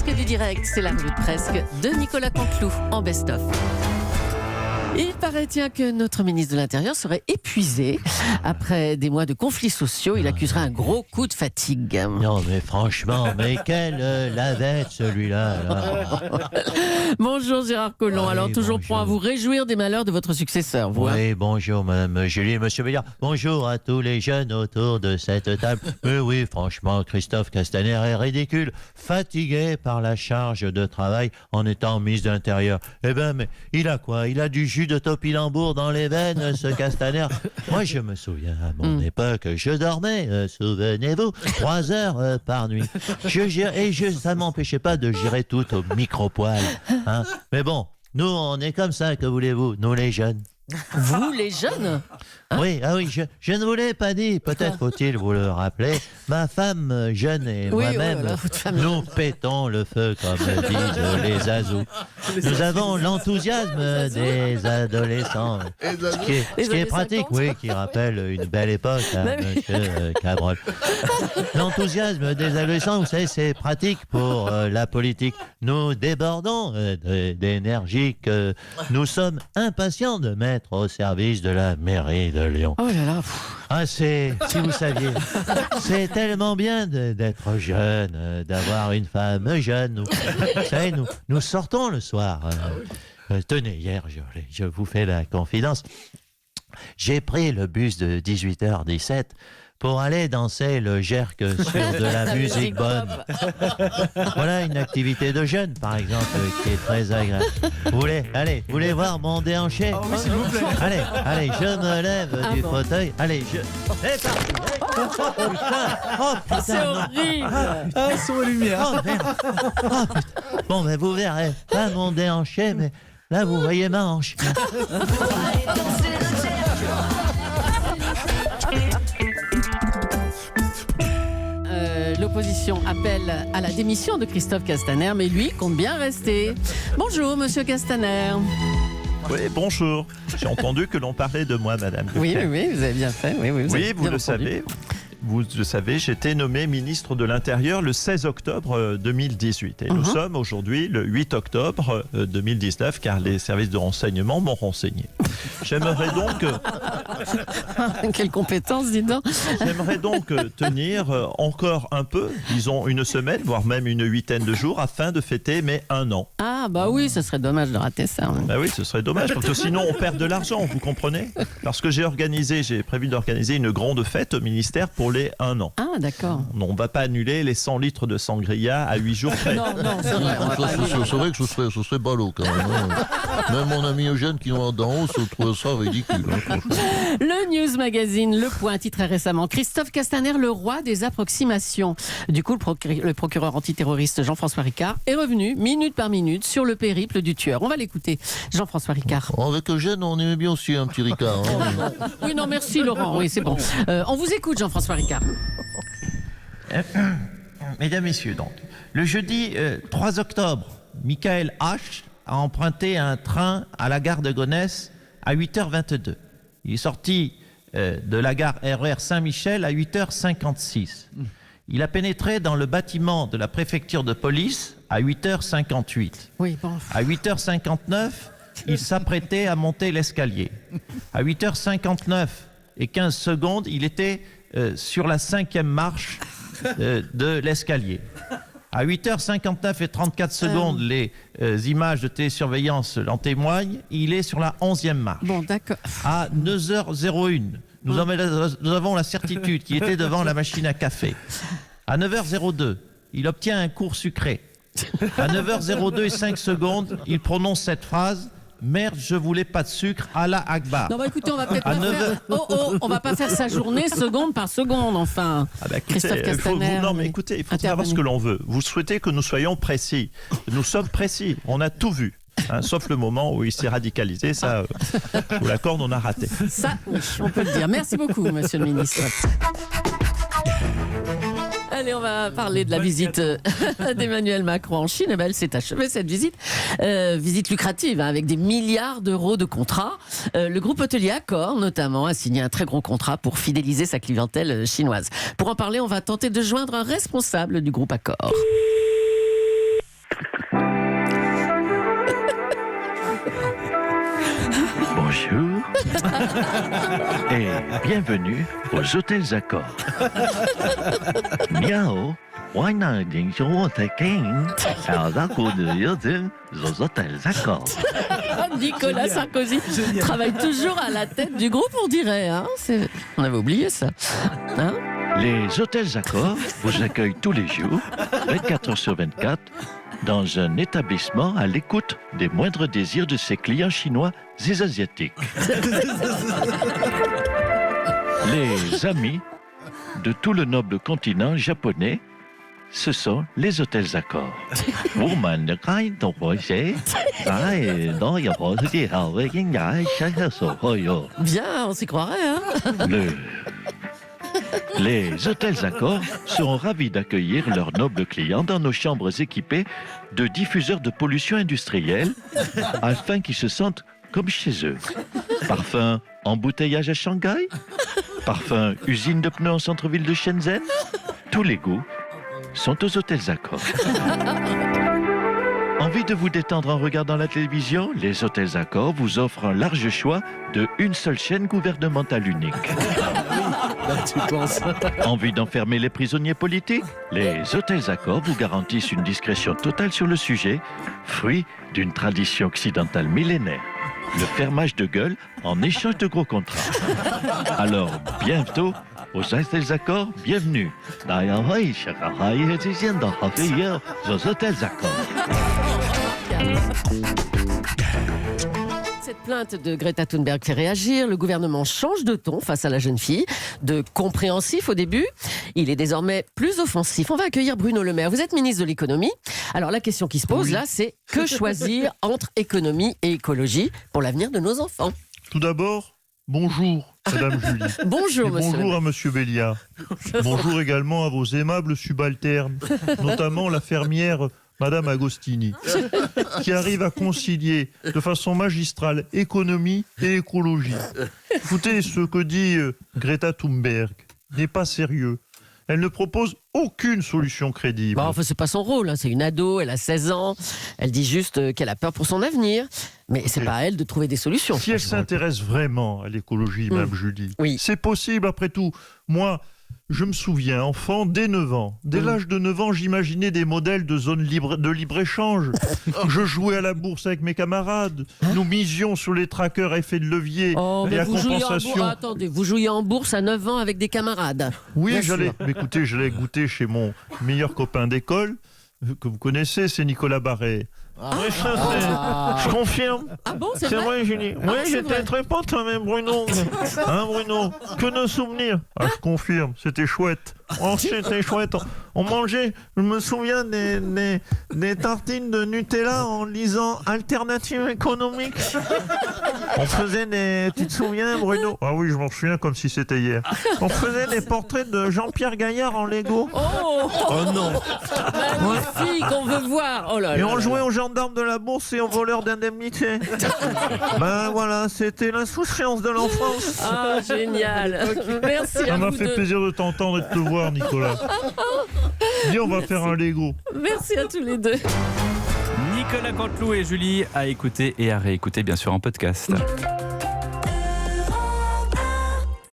Presque du direct, c'est la revue de Presque de Nicolas Canteloup en best-of. Il paraît tiens que notre ministre de l'Intérieur serait épuisé. Après des mois de conflits sociaux, il accuserait un gros coup de fatigue. Non mais franchement, mais quelle lavette celui-là là. Bonjour Gérard Collomb, Oui, alors toujours bonjour. prêt à vous réjouir des malheurs de votre successeur, vous hein? Oui, bonjour madame Julie, monsieur Béliard. Bonjour à tous les jeunes autour de cette table. Mais oui, franchement, Christophe Castaner est ridicule, fatigué par la charge de travail en étant ministre de l'Intérieur. Eh ben, mais il a quoi? Il a du jus de topinambour dans les veines, ce Castaner. Moi, je me souviens, à mon époque, je dormais, souvenez-vous, 3 heures par nuit. Ça ne m'empêchait pas de gérer tout au micro-poil. Hein. Mais bon, nous, on est comme ça, que voulez-vous, nous les jeunes. Vous les jeunes hein? Oui, je ne vous l'ai pas dit, peut-être faut-il vous le rappeler. Ma femme jeune et Oui, moi-même, voilà, votre femme. nous pétons le feu, comme disent les azous. Nous avons l'enthousiasme des adolescents. Ce qui est pratique, 50. oui, qui rappelle une belle époque, hein, Mais oui. monsieur Cabrol. L'enthousiasme des adolescents, vous savez, c'est pratique pour la politique. Nous débordons d'énergie que nous sommes impatients de mettre au service de la mairie de Lyon. Oh là là. Ah, si vous saviez, c'est tellement bien d'être jeune, d'avoir une femme jeune. Vous savez, nous sortons le soir. Tenez, hier, je vous fais la confidence. J'ai pris le bus de 18h17 pour aller danser le jerk sur de la musique bonne. Voilà une activité de jeune, par exemple, qui est très agréable. Vous voulez voir mon déhanché? Ah oui, s'il vous plaît. Allez, je me lève du fauteuil. Allez, c'est parti. Oh putain, C'est horrible. Ah, son et lumière. Oh merde. Oh, putain. Bon, ben vous verrez, pas mon déhanché, mais là, vous voyez ma hanche. L'opposition appelle à la démission de Christophe Castaner, mais lui compte bien rester. Bonjour, monsieur Castaner. Oui, bonjour. J'ai entendu que l'on parlait de moi, madame. Oui, vous avez bien fait. Oui, Oui, avez vous bien le entendu. savez. Vous le savez, j'ai été nommé ministre de l'Intérieur le 16 octobre 2018. Et nous sommes aujourd'hui le 8 octobre 2019, car les services de renseignement m'ont renseigné. J'aimerais donc... Quelle compétence, dis donc. J'aimerais donc tenir encore un peu, disons une semaine, voire même une huitaine de jours, afin de fêter mes 1 an. Ah, bah oui, ce serait dommage de rater ça. Bah oui, ce serait dommage, parce que sinon on perd de l'argent, vous comprenez? Parce que j'ai prévu d'organiser une grande fête au ministère pour les 1 an. Ah, d'accord. On ne va pas annuler les 100 litres de sangria à 8 jours près. Non, c'est vrai. on va pas aller- C'est vrai que ce serait ballot quand même. Hein. Même mon ami Eugène qui nous d'en haut se trouve ça ridicule. Hein, franchement. Le News Magazine, Le Point, titrait récemment Christophe Castaner, le roi des approximations. Du coup, le procureur antiterroriste Jean-François Ricard est revenu, minute par minute, sur le périple du tueur. On va l'écouter. Jean-François Ricard. Avec Eugène, on aimait bien aussi un petit Ricard. Hein. Oui, non, merci Laurent. Oui, c'est bon. On vous écoute, Jean-François Ricard. Mesdames, Messieurs, donc, le jeudi 3 octobre, Michael H. a emprunté un train à la gare de Gonesse à 8h22. Il est sorti de la gare RER Saint-Michel à 8h56. Il a pénétré dans le bâtiment de la préfecture de police à 8h58. Oui, bon. À 8h59, il s'apprêtait à monter l'escalier. À 8h59 et 15 secondes, il était sur la 5e marche de l'escalier. À 8h59 et 34 secondes, les images de télésurveillance en témoignent, il est sur la 11e marche. Bon, d'accord. À 9h01, nous avons la certitude qu'il était devant la machine à café. À 9h02, il obtient un cours sucré. À 9h02 et 5 secondes, il prononce cette phrase: merde, je voulais pas de sucre, Allah Akbar. Non, bah écoutez, on va peut-être À pas 9 faire... heures. on va pas faire sa journée seconde par seconde, enfin. Ah bah écoutez, Christophe Castaner. non mais écoutez, il faut savoir intervenu. ce que l'on veut. Vous souhaitez que nous soyons précis. Nous sommes précis. On a tout vu. Hein, sauf le moment où il s'est radicalisé, ça, je vous l'accorde, on a raté. Ça, oui, on peut le dire. Merci beaucoup, monsieur le ministre. Allez, on va parler de la visite d'Emmanuel Macron en Chine. Eh ben, elle s'est achevée, cette visite. Visite lucrative, hein, avec des milliards d'euros de contrats. Le groupe hôtelier Accor, notamment, a signé un très gros contrat pour fidéliser sa clientèle chinoise. Pour en parler, on va tenter de joindre un responsable du groupe Accor. Et bienvenue aux hôtels Accor. Miao, aux hôtels Accor. Nicolas Sarkozy travaille toujours à la tête du groupe, on dirait. Hein. On avait oublié ça. Hein. Les hôtels Accor vous accueillent tous les jours, 24 heures sur 24, dans un établissement à l'écoute des moindres désirs de ses clients chinois et asiatiques. Les amis de tout le noble continent japonais, ce sont les hôtels Accor. Bien, on s'y croirait. Hein. Les hôtels Accor seront ravis d'accueillir leurs nobles clients dans nos chambres équipées de diffuseurs de pollution industrielle afin qu'ils se sentent comme chez eux. Parfum embouteillage à Shanghai, parfum usine de pneus en centre-ville de Shenzhen, tous les goûts sont aux hôtels Accor. Envie de vous détendre en regardant la télévision? Les hôtels Accor vous offrent un large choix de une seule chaîne gouvernementale unique. Tu penses? Envie d'enfermer les prisonniers politiques? Les hôtels Accor vous garantissent une discrétion totale sur le sujet, fruit d'une tradition occidentale millénaire. Le fermage de gueule en échange de gros contrats. Alors, bientôt, aux hôtels Accor, bienvenue. Aux hôtels Accor. Cette plainte de Greta Thunberg fait réagir. Le gouvernement change de ton face à la jeune fille. De compréhensif au début, il est désormais plus offensif. On va accueillir Bruno Le Maire. Vous êtes ministre de l'économie. Alors la question qui se pose là, c'est que choisir entre économie et écologie pour l'avenir de nos enfants? Tout d'abord, bonjour, Madame Julie. Bonjour, Et monsieur. bonjour à Monsieur Béliard. Bonjour également à vos aimables subalternes, notamment la fermière Madame Agostini, qui arrive à concilier de façon magistrale économie et écologie. Écoutez, ce que dit Greta Thunberg n'est pas sérieux. Elle ne propose aucune solution crédible. Bon, enfin, c'est pas son rôle, hein. C'est une ado, elle a 16 ans. Elle dit juste qu'elle a peur pour son avenir. Mais c'est pas à elle de trouver des solutions. Si elle s'intéresse vraiment à l'écologie, Mme Julie, oui. C'est possible après tout. Moi, je me souviens, enfant, dès 9 ans. Dès l'âge de 9 ans, j'imaginais des modèles de zones de libre-échange. Je jouais à la bourse avec mes camarades. Nous misions sur les trackers à effet de levier et à compensation. Attendez, vous jouiez en bourse à 9 ans avec des camarades? Oui, Bien sûr. mais écoutez, j'allais goûter chez mon meilleur copain d'école, que vous connaissez, c'est Nicolas Barret. Oui, je confirme. Ah bon, c'est C'est vrai, Julie. Oui, c'est j'étais vrai. très pote avec Bruno. Hein, Bruno? Que de souvenirs. Ah, je confirme, c'était chouette. Oh, c'était chouette. On mangeait, je me souviens, des tartines de Nutella en lisant Alternative économique. On faisait des... Tu te souviens, Bruno? Ah oui, je m'en souviens comme si c'était hier. On faisait des portraits de Jean-Pierre Gaillard en Lego. Oh, non. magnifique, on veut voir. Oh là Et là on là. jouait aux gendarmes de la bourse et aux voleurs d'indemnité. Ben voilà, c'était l'insouciance de l'enfance. Ah, génial. Merci Ça à m'a vous fait deux. plaisir de t'entendre et de te voir, Nicolas. Dis, on va faire un Lego. Merci à tous les deux. Nicolas Canteloup et Julie à écouter et à réécouter bien sûr en podcast.